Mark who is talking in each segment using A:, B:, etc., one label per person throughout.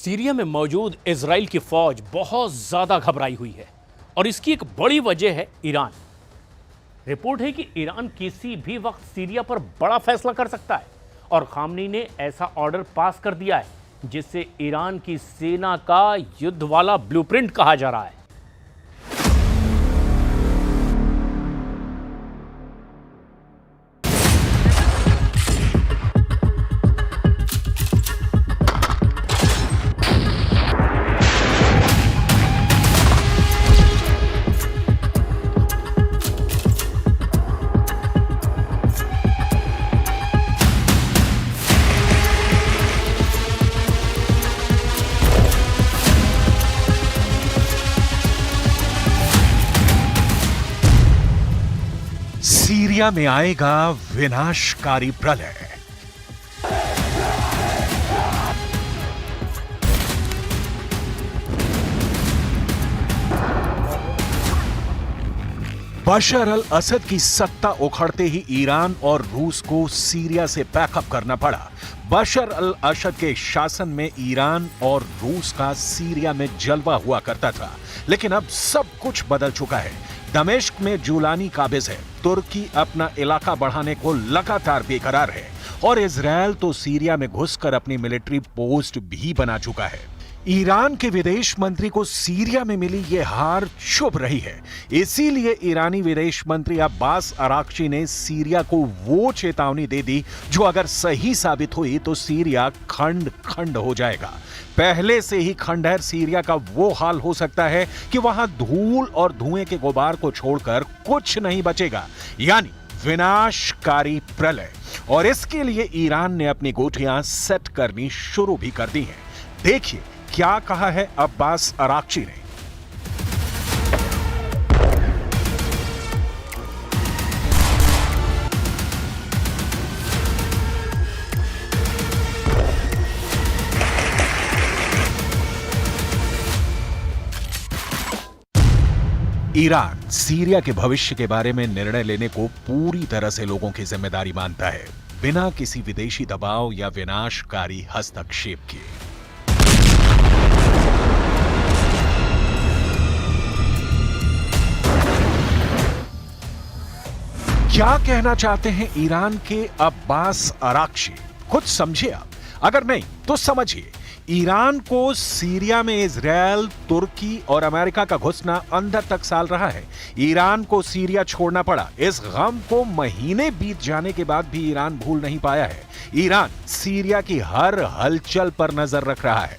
A: Syria में मौजूद Israel की फौज बहुत ज्यादा घबराई हुई है और इसकी एक बड़ी वजह है ईरान। रिपोर्ट है कि ईरान किसी भी वक्त सीरिया पर बड़ा फैसला कर सकता है और खामनी ने ऐसा ऑर्डर पास कर दिया है जिससे ईरान की सेना का युद्ध वाला ब्लूप्रिंट कहा जा रहा है।
B: सीरिया में आएगा विनाशकारी प्रलय। बशर अल असद की सत्ता उखड़ते ही ईरान और रूस को सीरिया से पैकअप करना पड़ा। बशर अल असद के शासन में ईरान और रूस का सीरिया में जलवा हुआ करता था, लेकिन अब सब कुछ बदल चुका है। दमिश्क में जूलानी काबिज है, तुर्की अपना इलाका बढ़ाने को लगातार बेकरार है और इजरायल तो सीरिया में घुसकर अपनी मिलिट्री पोस्ट भी बना चुका है। ईरान के विदेश मंत्री को सीरिया में मिली ये हार शुभ रही है, इसीलिए ईरानी विदेश मंत्री अब्बास अराक्ची ने सीरिया को वो चेतावनी दे दी जो अगर सही साबित हुई तो सीरिया खंड खंड हो जाएगा। पहले से ही खंडहर सीरिया का वो हाल हो सकता है कि वहां धूल और धुएं के गुबार को छोड़कर कुछ नहीं बचेगा, यानी विनाशकारी प्रलय। और इसके लिए ईरान ने अपनी गोटियां सेट करनी शुरू भी कर दी हैं। देखिए क्या कहा है अब्बास अराक्ची ने। ईरान सीरिया के भविष्य के बारे में निर्णय लेने को पूरी तरह से लोगों की जिम्मेदारी मानता है, बिना किसी विदेशी दबाव या विनाशकारी हस्तक्षेप के। क्या कहना चाहते हैं ईरान के अब्बास अराक्ची, कुछ समझिए आप, अगर नहीं तो समझिए। ईरान को सीरिया में इजरायल, तुर्की और अमेरिका का घुसना अंदर तक साल रहा है। ईरान को सीरिया छोड़ना पड़ा। इस गम को महीने बीत जाने के बाद भी ईरान भूल नहीं पाया है। ईरान सीरिया की हर हलचल पर नजर रख रहा है।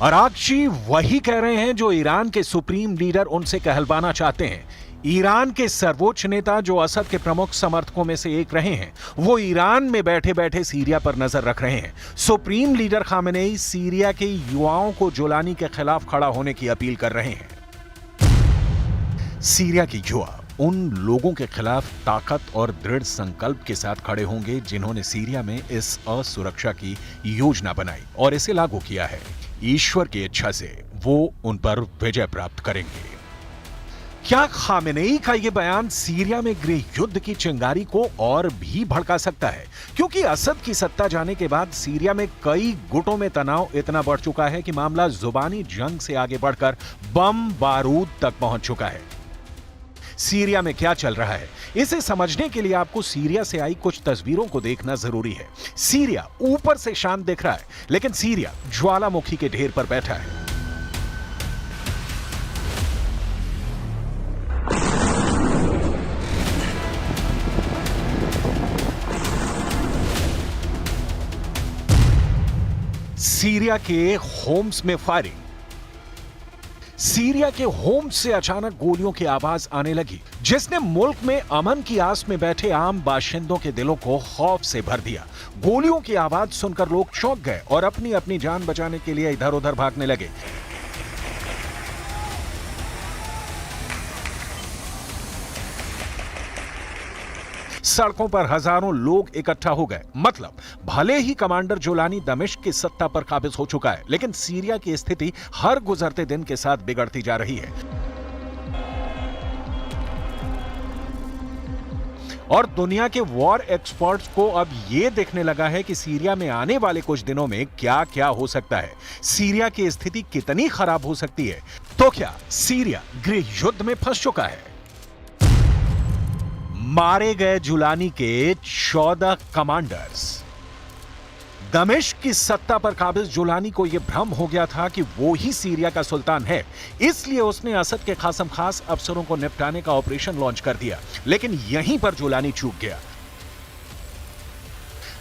B: अराक्ची वही कह रहे हैं जो ईरान के सुप्रीम लीडर उनसे कहलवाना चाहते हैं। ईरान के सर्वोच्च नेता जो असद के प्रमुख समर्थकों में से एक रहे हैं, वो ईरान में बैठे बैठे सीरिया पर नजर रख रहे हैं। सुप्रीम लीडर खामेनेई सीरिया के युवाओं को जोलानी के खिलाफ खड़ा होने की अपील कर रहे हैं। सीरिया के युवा उन लोगों के खिलाफ ताकत और दृढ़ संकल्प के साथ खड़े होंगे जिन्होंने सीरिया में इस असुरक्षा की योजना बनाई और इसे लागू किया है। ईश्वर की इच्छा से वो उन पर विजय प्राप्त करेंगे। क्या खामेनेई का यह बयान सीरिया में गृह युद्ध की चिंगारी को और भी भड़का सकता है? क्योंकि असद की सत्ता जाने के बाद सीरिया में कई गुटों में तनाव इतना बढ़ चुका है कि मामला जुबानी जंग से आगे बढ़कर बम बारूद तक पहुंच चुका है। सीरिया में क्या चल रहा है, इसे समझने के लिए आपको सीरिया से आई कुछ तस्वीरों को देखना जरूरी है। सीरिया ऊपर से शांत दिख रहा है, लेकिन सीरिया ज्वालामुखी के ढेर पर बैठा है। सीरिया के होम्स में फायरिंग, सीरिया के होम से अचानक गोलियों की आवाज आने लगी, जिसने मुल्क में अमन की आस में बैठे आम बाशिंदों के दिलों को खौफ से भर दिया। गोलियों की आवाज सुनकर लोग चौंक गए और अपनी अपनी जान बचाने के लिए इधर उधर भागने लगे। सड़कों पर हजारों लोग इकट्ठा हो गए। मतलब भले ही कमांडर जोलानी दमिश्क की सत्ता पर काबिज हो चुका है, लेकिन सीरिया की स्थिति हर गुजरते दिन के साथ बिगड़ती जा रही है और दुनिया के वॉर एक्सपर्ट्स को अब यह देखने लगा है कि सीरिया में आने वाले कुछ दिनों में क्या क्या हो सकता है, सीरिया की स्थिति कितनी खराब हो सकती है। तो क्या सीरिया गृह युद्ध में फंस चुका है? मारे गए जुलानी के 14 कमांडर्स। दमिश्क की सत्ता पर काबिज जुलानी को यह भ्रम हो गया था कि वो ही सीरिया का सुल्तान है, इसलिए उसने असद के खासम खास अफसरों को निपटाने का ऑपरेशन लॉन्च कर दिया। लेकिन यहीं पर जुलानी चूक गया।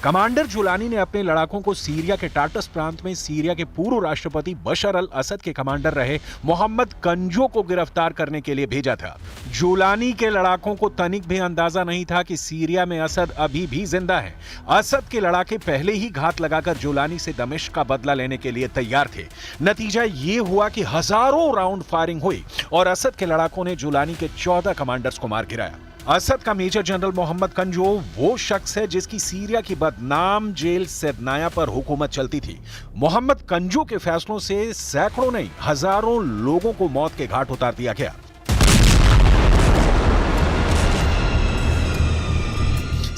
B: कमांडर जुलानी ने अपने लड़ाकों को सीरिया के टार्टस प्रांत में सीरिया के पूर्व राष्ट्रपति बशर अल असद के कमांडर रहे मोहम्मद कंजो को गिरफ्तार करने के लिए भेजा था। जुलानी के लड़ाकों को तनिक भी अंदाजा नहीं था कि सीरिया में असद अभी भी जिंदा है। असद के लड़ाके पहले ही घात लगाकर जुलानी से दमिश्क का बदला लेने के लिए तैयार थे। नतीजा ये हुआ कि हजारों राउंड फायरिंग हुई और असद के लड़ाकों ने जुलानी के 14 कमांडर्स को मार गिराया। असद का मेजर जनरल मोहम्मद कंजो वो शख्स है जिसकी सीरिया की बदनाम जेल सेदनाया पर हुकूमत चलती थी। मोहम्मद कंजो के फैसलों से सैकड़ों नहीं हजारों लोगों को मौत के घाट उतार दिया गया।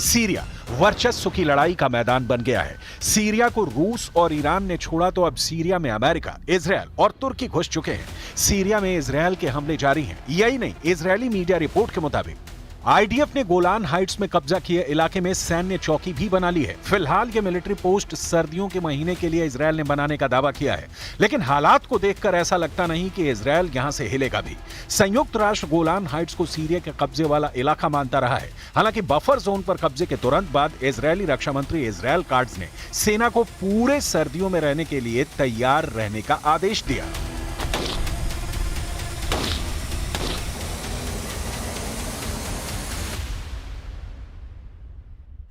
B: सीरिया वर्चस्व की लड़ाई का मैदान बन गया है। सीरिया को रूस और ईरान ने छोड़ा तो अब सीरिया में अमेरिका, इजरायल और तुर्की घुस चुके हैं। सीरिया में इजरायल के हमले जारी हैं। यही नहीं, इजरायली मीडिया रिपोर्ट के मुताबिक आईडीएफ ने गोलान हाइट्स में कब्जा किए इलाके में सैन्य चौकी भी बना ली है। फिलहाल ये मिलिट्री पोस्ट सर्दियों के महीने के लिए इजरायल ने बनाने का दावा किया है, लेकिन हालात को देखकर ऐसा लगता नहीं कि इजरायल यहां से हिलेगा भी। संयुक्त राष्ट्र गोलान हाइट्स को सीरिया के कब्जे वाला इलाका मानता रहा है। हालांकि बफर जोन पर कब्जे के तुरंत बाद इजरायली रक्षा मंत्री इजरायल काट्ज ने सेना को पूरे सर्दियों में रहने के लिए तैयार रहने का आदेश दिया।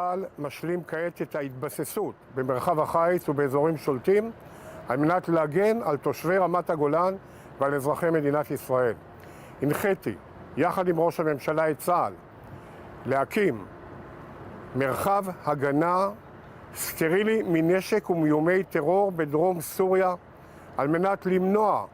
C: צה"ל משלים כעת את ההתבססות במרחב החיץ ובאזורים שולטים על מנת להגן על תושבי רמת הגולן ועל אזרחי מדינת ישראל. הנחיתי, יחד עם ראש הממשלה את צה"ל, להקים מרחב הגנה סטרילי מנשק ומאיומי טרור בדרום סוריה על מנת למנוע